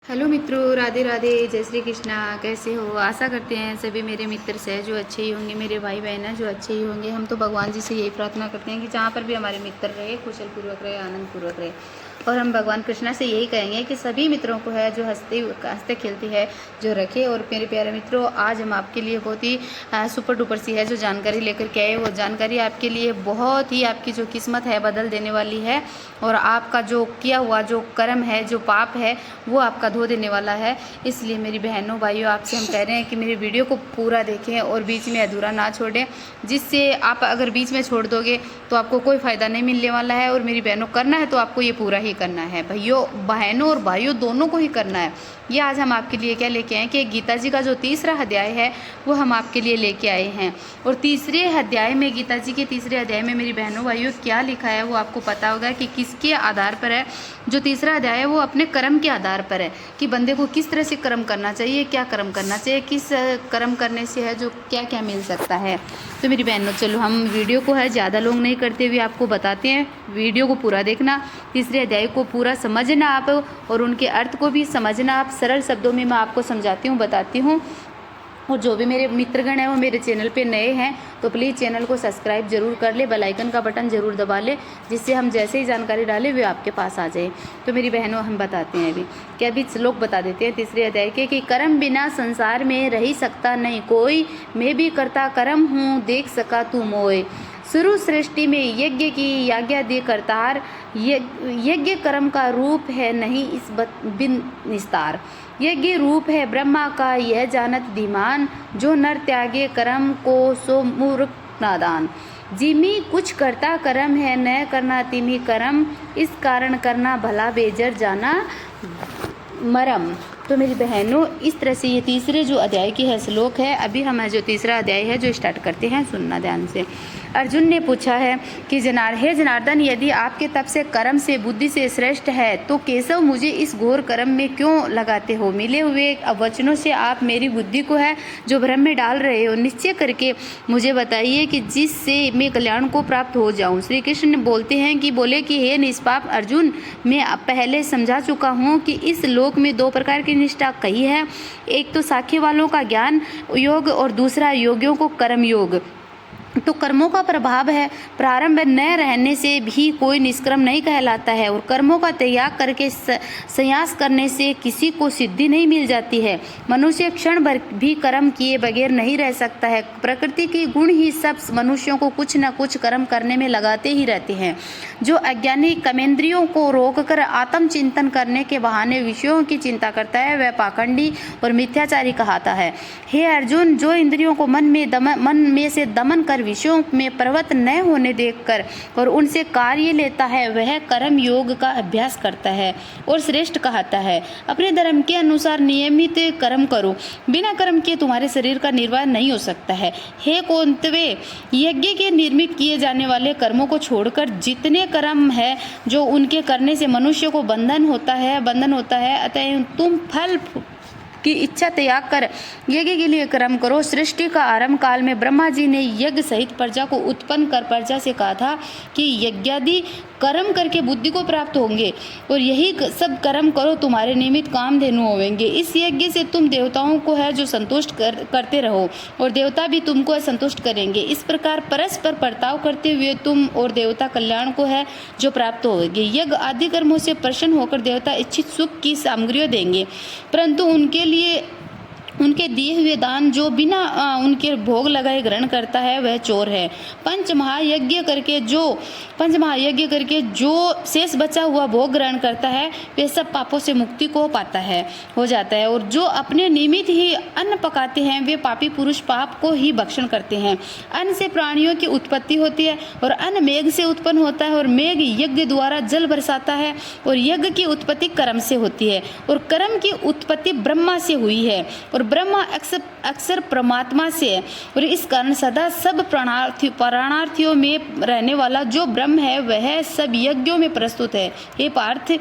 Hello मित्रों, राधे राधे, जय श्री कृष्णा। कैसे हो? आशा करते हैं सभी मेरे मित्र से जो अच्छे ही होंगे, मेरे भाई बहन हैं जो अच्छे ही होंगे। हम तो भगवान जी से यही प्रार्थना करते हैं कि जहाँ पर भी हमारे मित्र रहे, कुशल पूर्वक रहे, आनंद पूर्वक रहे। और हम भगवान कृष्णा से यही कहेंगे कि सभी मित्रों को है जो हंसते खेलते है जो रखे। और मेरे प्यारे मित्रों, आज हम आपके लिए बहुत ही सुपर डुपर सी है जो जानकारी लेकर के आए। वो जानकारी आपके लिए बहुत ही आपकी जो किस्मत है बदल देने वाली है। और आपका जो किया हुआ जो कर्म है, जो पाप है, वो आपका धो देने वाला है। इसलिए मेरी बहनों भाइयों, आपसे हम कह रहे हैं कि मेरे वीडियो को पूरा देखें और बीच में अधूरा ना छोड़ें, जिससे आप अगर बीच में छोड़ दोगे तो आपको कोई फ़ायदा नहीं मिलने वाला है। और मेरी बहनों, करना है तो आपको ये पूरा ही करना है। भैयों, बहनों और भाइयों दोनों को ही करना है। ये आज हम आपके लिए क्या लेके आए कि गीता जी का जो तीसरा अध्याय है वो हम आपके लिए लेके आए हैं। और तीसरे अध्याय में, गीता जी के तीसरे अध्याय में मेरी बहनों भाइयों क्या लिखा है वो आपको पता होगा कि किसके आधार पर है। जो तीसरा अध्याय है वो अपने कर्म के आधार पर है कि बंदे को किस तरह से कर्म करना चाहिए, क्या कर्म करना चाहिए, किस कर्म करने से है जो क्या क्या मिल सकता है। तो मेरी बहनों, चलो हम वीडियो को है ज़्यादा लोग नहीं करते हुए आपको बताते हैं। वीडियो को पूरा देखना, तीसरे अध्याय को पूरा समझना आप, और उनके अर्थ को भी समझना आप। सरल शब्दों में मैं आपको समझाती हूँ, बताती हूँ। और जो भी मेरे मित्रगण हैं वो मेरे चैनल पे नए हैं तो प्लीज़ चैनल को सब्सक्राइब जरूर कर ले, बेल आइकन का बटन जरूर दबा ले, जिससे हम जैसे ही जानकारी डालें वे आपके पास आ जाए। तो मेरी बहनों, हम बताते हैं अभी कि अभी श्लोक बता देते हैं तीसरे अध्याय के कि कर्म बिना संसार में रह सकता नहीं कोई, मैं भी करता कर्म हूँ देख सका तू मोय। शुरू सृष्टि में यज्ञ की आज्ञा दे करतार, यज्ञ कर्म का रूप है नहीं इस बिन निस्तार। यज्ञ रूप है ब्रह्मा का यह जानत धीमान, जो नर त्यागे कर्म को सो मूर्ख नादान। जिमी कुछ करता कर्म है न करना तिमी कर्म, इस कारण करना भला बेजर जाना मरम। तो मेरी बहनों, इस तरह से ये तीसरे जो अध्याय की है श्लोक है। अभी हम जो तीसरा अध्याय है जो स्टार्ट करते हैं, सुनना ध्यान से। अर्जुन ने पूछा है कि हे जनार्दन, यदि आपके तप से कर्म से बुद्धि से श्रेष्ठ है तो केशव मुझे इस घोर कर्म में क्यों लगाते हो? मिले हुए वचनों से आप मेरी बुद्धि को है जो भ्रम में डाल रहे हो। निश्चय करके मुझे बताइए कि जिससे मैं कल्याण को प्राप्त हो जाऊं। श्री कृष्ण बोलते हैं कि हे निष्पाप अर्जुन, मैं पहले समझा चुका हूँ कि इस लोक में दो प्रकार की निष्ठा कही है। एक तो साख्य वालों का ज्ञान योग और दूसरा योगियों को कर्म योग। तो कर्मों का प्रभाव है, प्रारंभ न रहने से भी कोई निष्कर्म नहीं कहलाता है। और कर्मों का त्याग करके संन्यास करने से किसी को सिद्धि नहीं मिल जाती है। मनुष्य क्षण भर भी कर्म किए बगैर नहीं रह सकता है। प्रकृति के गुण ही सब मनुष्यों को कुछ न कुछ कर्म करने में लगाते ही रहते हैं। जो अज्ञानी कर्मेंद्रियों को रोककर आत्मचिंतन करने के बहाने विषयों की चिंता करता है वह पाखंडी और मिथ्याचारी कहलाता है। हे अर्जुन, जो इंद्रियों को मन में से दमन कर विषयों में प्रवृत्त न होने देकर और उनसे कार्य लेता है वह कर्म योग का अभ्यास करता है और श्रेष्ठ कहता है। अपने धर्म के अनुसार नियमित कर्म करो, बिना कर्म के तुम्हारे शरीर का निर्वाह नहीं हो सकता है। हे कौंतवे, यज्ञ के निर्मित किए जाने वाले कर्मों को छोड़कर जितने कर्म है जो उनके करने से मनुष्य को बंधन होता है, अतः तुम फल की इच्छा त्याग कर यज्ञ के लिए कर्म करो। सृष्टि का आरंभ काल में ब्रह्मा जी ने यज्ञ सहित प्रजा को उत्पन्न कर प्रजा से कहा था कि यज्ञादि कर्म करके बुद्धि को प्राप्त होंगे और यही सब कर्म करो, तुम्हारे निमित्त कामधेनु होंगे। इस यज्ञ से तुम देवताओं को है जो संतुष्ट करते रहो और देवता भी तुमको संतुष्ट करेंगे। इस प्रकार परस्पर बर्ताव करते हुए तुम और देवता कल्याण को है जो प्राप्त होंगे। यज्ञ आदि कर्मों से प्रसन्न होकर देवता इच्छित सुख की सामग्रियों देंगे, परंतु उनके लिए उनके दिए हुए दान जो बिना उनके भोग लगाए ग्रहण करता है वह चोर है। पंच महायज्ञ करके जो शेष बचा हुआ भोग ग्रहण करता है वह सब पापों से मुक्ति को हो जाता है। और जो अपने निमित्त ही अन्न पकाते हैं वे पापी पुरुष पाप को ही भक्षण करते हैं। अन्न से प्राणियों की उत्पत्ति होती है और अन्न मेघ से उत्पन्न होता है और मेघ यज्ञ द्वारा जल बरसाता है और यज्ञ की उत्पत्ति कर्म से होती है और कर्म की उत्पत्ति ब्रह्मा से हुई है और ब्रह्मा अक्सर परमात्मा से है। और इस कारण सदा सब प्राणार्थियों में रहने वाला जो ब्रह्म है वह सब यज्ञों में प्रस्तुत है। हे पार्थ,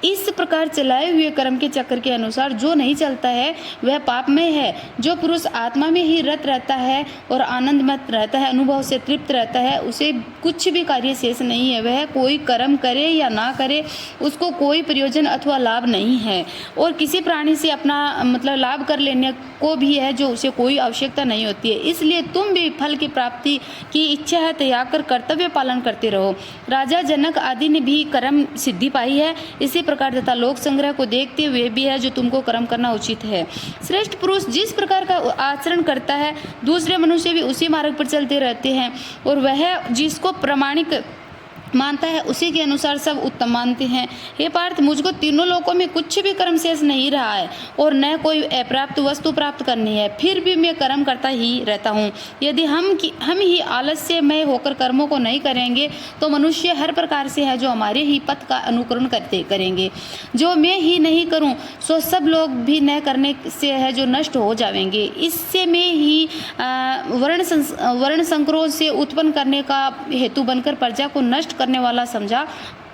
इस प्रकार चलाए हुए कर्म के चक्र के अनुसार जो नहीं चलता है वह पापमय है। जो पुरुष आत्मा में ही रत रहता है और आनंदमत रहता है, अनुभव से तृप्त रहता है, उसे कुछ भी कार्य शेष नहीं है। वह कोई कर्म करे या ना करे, उसको कोई प्रयोजन अथवा लाभ नहीं है, और किसी प्राणी से अपना मतलब लाभ कर लेने को भी है जो उसे कोई आवश्यकता नहीं होती है। इसलिए तुम भी फल की प्राप्ति की इच्छा है त्याग कर कर्तव्य पालन करते रहो। राजा जनक आदि ने भी कर्म सिद्धि पाई है। इसी प्रकार तथा लोक संग्रह को देखते हुए भी है जो तुमको कर्म करना उचित है। श्रेष्ठ पुरुष जिस प्रकार का आचरण करता है दूसरे मनुष्य भी उसी मार्ग पर चलते रहते हैं, और वह जिसको प्रामाणिक मानता है उसी के अनुसार सब उत्तम मानते हैं। हे पार्थ, मुझको तीनों लोकों में कुछ भी कर्म शेष नहीं रहा है और न कोई अप्राप्त वस्तु प्राप्त करनी है, फिर भी मैं कर्म करता ही रहता हूँ। यदि हम ही आलस्यमय होकर कर्मों को नहीं करेंगे तो मनुष्य हर प्रकार से है जो हमारे ही पथ का अनुकरण करेंगे। जो मैं ही नहीं करूँ सो सब लोग भी न करने से है जो नष्ट हो जाएंगे। इससे मैं ही वर्ण संक्रोध से उत्पन्न करने का हेतु बनकर प्रजा को नष्ट करने वाला समझा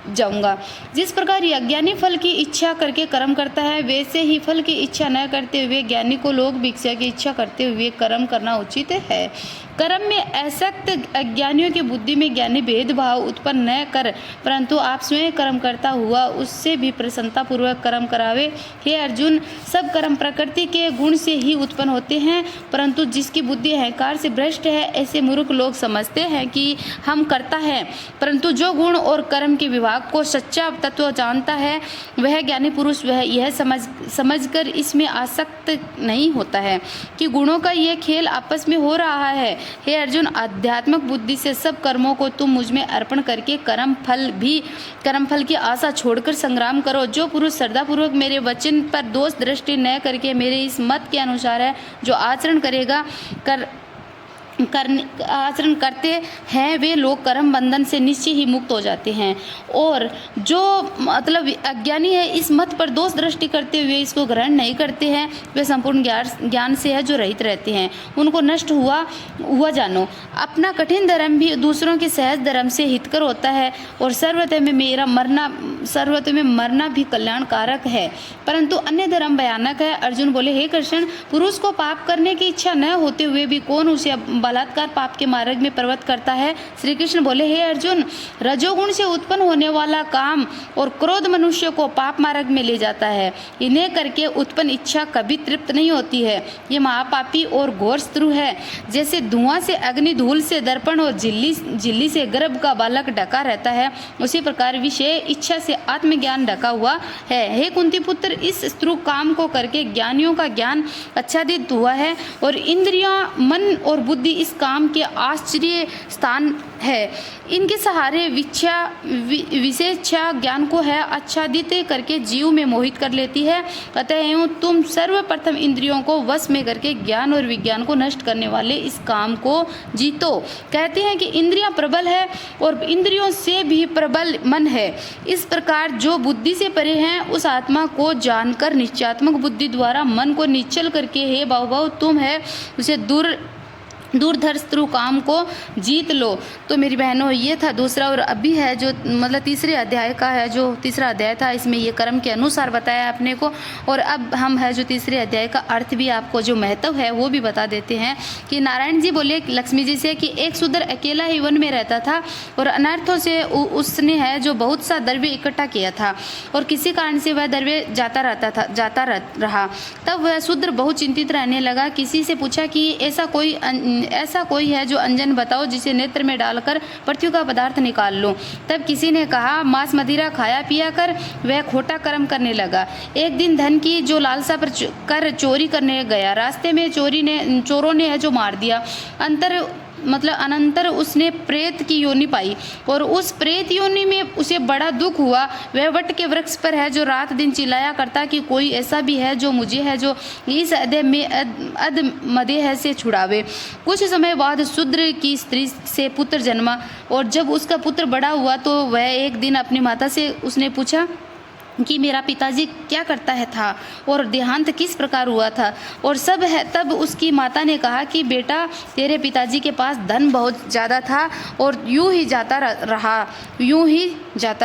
जाऊंगा। जिस प्रकार अज्ञानी फल की इच्छा करके कर्म करता है, वैसे ही फल की इच्छा न करते हुए ज्ञानी को लोक भिक्षा की इच्छा करते हुए कर्म करना उचित है। कर्म में आसक्त अज्ञानियों की बुद्धि में ज्ञानी भेदभाव उत्पन्न न कर, परंतु आप स्वयं कर्म करता हुआ उससे भी प्रसन्नता पूर्वक कर्म करावे। हे अर्जुन, सब कर्म प्रकृति के गुण से ही उत्पन्न होते हैं, परंतु जिसकी बुद्धि अहंकार से भ्रष्ट है, ऐसे मूर्ख लोग समझते हैं कि हम करता है, परंतु जो गुण और कर्म के विभाग को सच्चा तत्व जानता है वह ज्ञानी पुरुष वह यह समझकर इसमें आसक्त नहीं होता है कि गुणों का यह खेल आपस में हो रहा है। हे अर्जुन, आध्यात्मिक बुद्धि से सब कर्मों को तुम मुझ में अर्पण करके कर्म फल की आशा छोड़कर संग्राम करो। जो पुरुष श्रद्धापूर्वक मेरे वचन पर दोष दृष्टि न करके मेरे इस मत के अनुसार है जो आचरण आचरण करते हैं वे लोग कर्म बंधन से निश्चय ही मुक्त हो जाते हैं, और जो मतलब अज्ञानी है इस मत पर दोष दृष्टि करते हुए इसको ग्रहण नहीं करते हैं वे संपूर्ण ज्ञान से है जो रहित रहते हैं। उनको नष्ट हुआ जानो। अपना कठिन धर्म भी दूसरों के सहज धर्म से हितकर होता है, और सर्वतः में मरना भी कल्याणकारक है, परंतु अन्य धर्म भयानक है। अर्जुन बोले, हे कृष्ण, पुरुष को पाप करने की इच्छा न होते हुए भी कौन उसे बलात्कार पाप के मार्ग में प्रवृत्त करता है? श्री कृष्ण बोले, हे अर्जुन, रजोगुण से उत्पन्न होने वाला काम और क्रोध मनुष्य को पाप मार्ग में ले जाता है। इन्हें करके उत्पन्न इच्छा कभी तृप्त नहीं होती है। ये महापापी और घोर शत्रु है। जैसे धुआं से अग्नि, धूल से दर्पण और झिल्ली से गर्भ का बालक ढका रहता है, उसी प्रकार विषय इच्छा से आत्मज्ञान ढका हुआ है। हे कुंती पुत्र, इस शत्रु काम को करके ज्ञानियों का ज्ञान आच्छादित हुआ है, और इंद्रियां, मन और बुद्धि इस काम के आश्चर्य स्थान है। इनके सहारे विशेषा ज्ञान को है आच्छादित करके जीव में मोहित कर लेती है। अतः तुम सर्वप्रथम इंद्रियों को वश में करके ज्ञान और विज्ञान को नष्ट करने वाले इस काम को जीतो। कहते हैं कि इंद्रियां प्रबल है और इंद्रियों से भी प्रबल मन है। इस प्रकार जो बुद्धि से परे हैं उस आत्मा को जानकर निश्चयात्मक बुद्धि द्वारा मन को निश्चल करके हे बाहुभाव तुम है उसे दूरधर शत्रु काम को जीत लो। तो मेरी बहनों, ये था दूसरा, और अभी है जो मतलब तीसरे अध्याय का है, जो तीसरा अध्याय था इसमें ये कर्म के अनुसार बताया अपने को। और अब हम है जो तीसरे अध्याय का अर्थ भी आपको जो महत्व है वो भी बता देते हैं कि नारायण जी बोले लक्ष्मी जी से कि एक शूद्र अकेला ही वन में रहता था और अनर्थों से उसने है जो बहुत सा द्रव्य इकट्ठा किया था, और किसी कारण से वह द्रव्य जाता रहा। तब वह शूद्र बहुत चिंतित रहने लगा। किसी से पूछा कि ऐसा कोई है जो अंजन बताओ जिसे नेत्र में डालकर पृथ्वी का पदार्थ निकाल लो। तब किसी ने कहा, मांस मदिरा खाया पिया कर वह खोटा कर्म करने लगा। एक दिन धन की जो लालसा पर चोरी करने गया, रास्ते में चोरों ने है जो मार दिया। अनंतर उसने प्रेत की योनि पाई, और उस प्रेत योनि में उसे बड़ा दुख हुआ। वह वट के वृक्ष पर है जो रात दिन चिल्लाया करता कि कोई ऐसा भी है जो मुझे है जो इस अधमदेह से छुड़ावे। कुछ समय बाद शूद्र की स्त्री से पुत्र जन्मा, और जब उसका पुत्र बड़ा हुआ तो वह एक दिन अपनी माता से उसने पूछा कि मेरा पिताजी क्या करता है था और देहांत किस प्रकार हुआ था और सब है। तब उसकी माता ने कहा कि बेटा तेरे पिताजी के पास धन बहुत ज़्यादा था और यूं ही जाता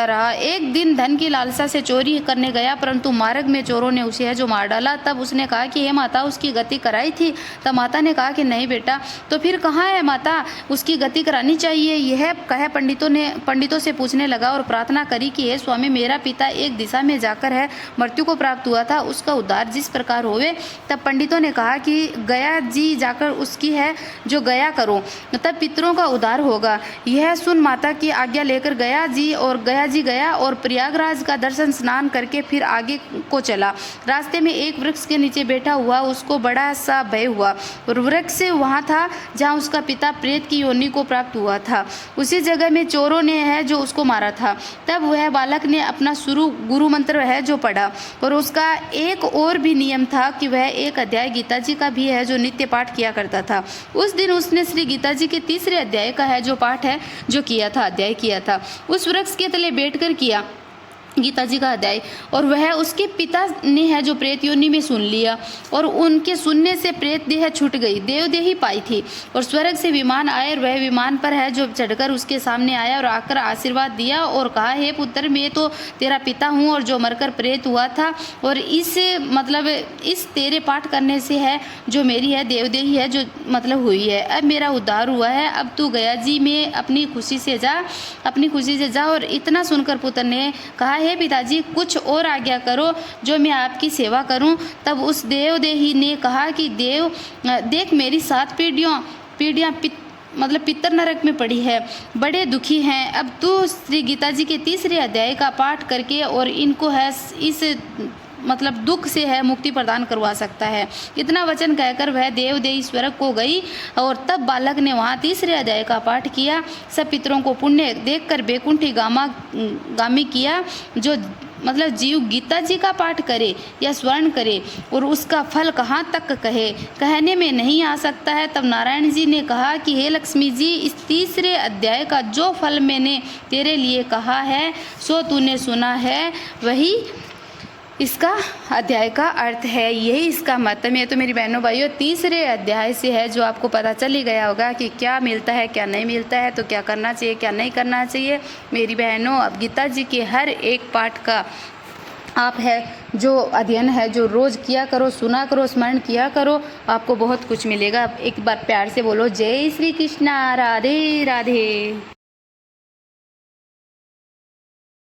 रहा। एक दिन धन की लालसा से चोरी करने गया, परंतु मार्ग में चोरों ने उसे है जो मार डाला। तब उसने कहा कि हे माता, उसकी गति कराई थी? तब माता ने कहा कि नहीं बेटा। तो फिर कहाँ है माता, उसकी गति करानी चाहिए, यह कहे पंडितों से पूछने लगा और प्रार्थना करी कि हे स्वामी, मेरा पिता एक दिशा में जाकर है मृत्यु को प्राप्त हुआ था, उसका उद्धार जिस प्रकार होवे। तब पंडितों ने कहा कि गया जी जाकर उसकी है जो गया करो, तब पितरों का उद्धार होगा। यह सुन माता की आज्ञा लेकर गया जी गया और प्रयागराज का दर्शन स्नान करके फिर आगे को चला। रास्ते में एक वृक्ष के नीचे बैठा हुआ उसको बड़ा सा भय हुआ और वृक्ष वहाँ था जहाँ उसका पिता प्रेत की योनि को प्राप्त हुआ था। उसी जगह में चोरों ने है जो उसको मारा था। तब वह बालक ने अपना शुरू गुरु मंत्र है जो पढ़ा और उसका एक और भी नियम था कि वह एक अध्याय गीता जी का भी है जो नित्य पाठ किया करता था। उस दिन उसने श्री गीता जी के 3रे अध्याय का है जो पाठ है जो अध्याय किया था, उस वृक्ष के तले बैठकर किया गीता जी का अध्याय। और वह उसके पिता ने है जो प्रेत योनि में सुन लिया और उनके सुनने से प्रेत देह छूट गई, देवदेही पाई थी। और स्वर्ग से विमान आए और वह विमान पर है जो चढ़कर उसके सामने आया और आकर आशीर्वाद दिया और कहा, हे पुत्र, मैं तो तेरा पिता हूँ और जो मरकर प्रेत हुआ था, और इस तेरे पाठ करने से है जो मेरी है देवदेही है जो हुई है। अब मेरा उद्धार हुआ है, अब तू गया जी में अपनी खुशी से जा। और इतना सुनकर पुत्र ने कहा, हे पिताजी, कुछ और आज्ञा करो जो मैं आपकी सेवा करूं। तब उस देवदेही ने कहा कि देख, मेरी 7 पीढ़ियां पितर नरक में पड़ी है, बड़े दुखी हैं। अब तू श्री गीता जी के 3रे अध्याय का पाठ करके और इनको है इस दुख से है मुक्ति प्रदान करवा सकता है। इतना वचन कहकर वह देवदेही स्वर्ग को गई और तब बालक ने वहाँ 3रे अध्याय का पाठ किया। सब पितरों को पुण्य देखकर बैकुंठी गामी किया। जो जीव गीता जी का पाठ करे या स्वर्ण करे और उसका फल कहाँ तक कहने में नहीं आ सकता है। तब नारायण जी ने कहा कि हे लक्ष्मी जी, इस 3रे अध्याय का जो फल मैंने तेरे लिए कहा है सो तूने सुना है, वही इसका अध्याय का अर्थ है, यही इसका मतलब है। तो मेरी बहनों भाइयों, 3रे अध्याय से है जो आपको पता चल ही गया होगा कि क्या मिलता है क्या नहीं मिलता है, तो क्या करना चाहिए क्या नहीं करना चाहिए। मेरी बहनों, अब गीता जी के हर एक पाठ का आप है जो अध्ययन है जो रोज़ किया करो, सुना करो, स्मरण किया करो, आपको बहुत कुछ मिलेगा। एक बार प्यार से बोलो, जय श्री कृष्णा, राधे राधे।